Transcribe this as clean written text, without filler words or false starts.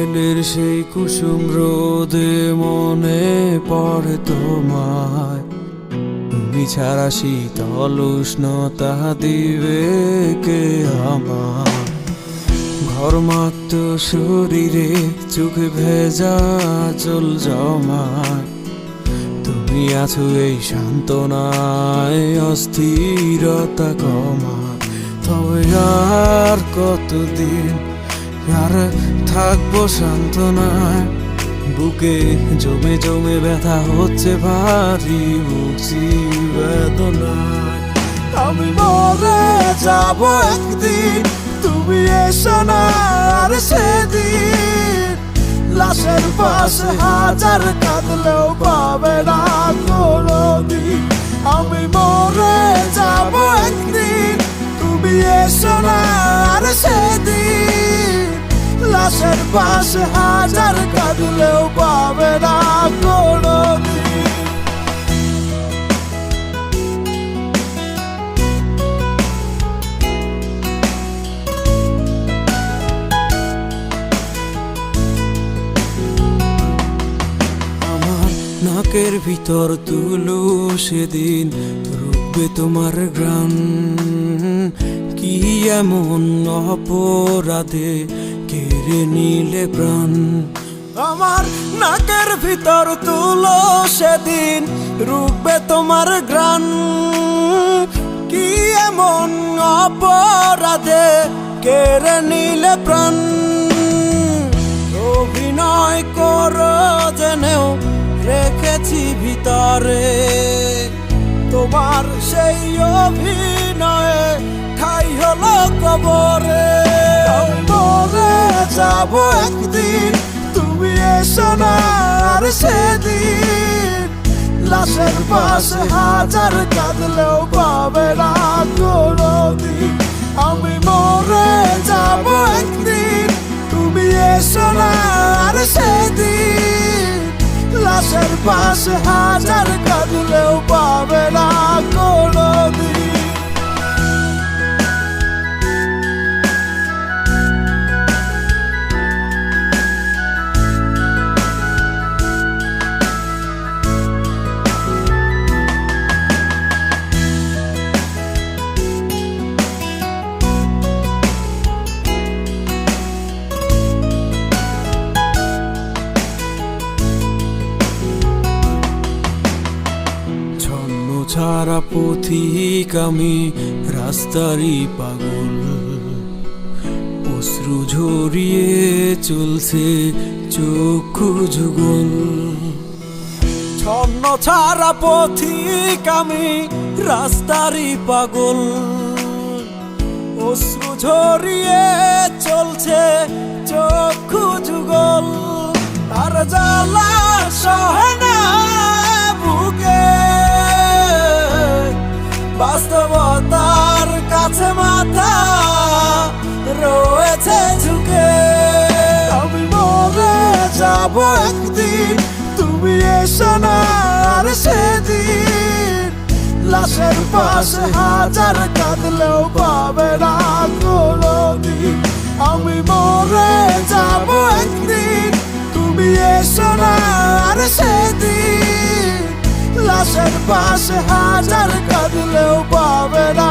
বিকেলের সেই কুসুম রোদে মনে পড়ে তোমায়। তুমি ছাড়া শীতল উষ্ণতা দিবে কে আমার? ঘর্মাক্ত শরীরে চোখে ভেজা জল জমায়। তুমি আছো এই সান্ত্বনায়, অস্থিরতা কমায়। তবে আর কতদিন আর থাকবো সান্ত্বনায়? বুকে জমে জমে ব্যথা হচ্ছে ভারী, বুঝি বেদনায়। আমি মরে যাবো একদিন, তুমি এসো না আর সেদিন। লাশের পাশে হাজার কাঁদলেও পাবে না কোনদিন। আমি মরে যাবো একদিন, তুমি এসো না আর সেদিন। লাশের পাশে হাজার কাঁদলেও পাবে না কোনদিন। আমার নাকের ভিতর তুলো সেদিন, রুখবে তোমার গ্রাম। কি এমন অপরাধে কেড়ে নিলে প্রাণ? আমার নাকের ভিতর তুলো সেদিন, রুখবে তোমার গ্রাণ। কি এমন অপরাধে কেড়ে নিলে প্রাণ? অভিনয় করো জেনেও রেখেছি ভিতরে, তোমার সেই অভিনয়ে ঠাই হলো কবরে। মরে যাবো একদিন, তুমি এসো না আর সেদিন। লাশের পাশে হাজার কাঁদলেও পাবে না কোনদিন। আমি মরে যাবো একদিন, তুমি এসো না আর সেদিন। লাশের পাশে হাজার কাঁদলেও পাবে না কোনদিন। ছাড়া পথিক আমি, রাস্তারই পাগল। অশ্রু ঝরিয়ে চলছে চক্ষু যুগল। ছন্ন ছাড়া পথিক আমি, রাস্তারই পাগল। অশ্রু ঝরিয়ে চলছে চক্ষু যুগল। আর জ্বালা সহে না বুকে, বাস্তবতার কাছে মাথা রয়েছে ঝুঁকে। আমি মরে যাবো একদিন, তুমি এসো না আর সেদিন। লাশের পাশে হাজার কাঁদলেও পাবে না কোনদিন। আমি মরে যাবো একদিন, তুমি এসো না আর সেদিন। লাশের পাশে হাজার কাঁদলেও পাবে না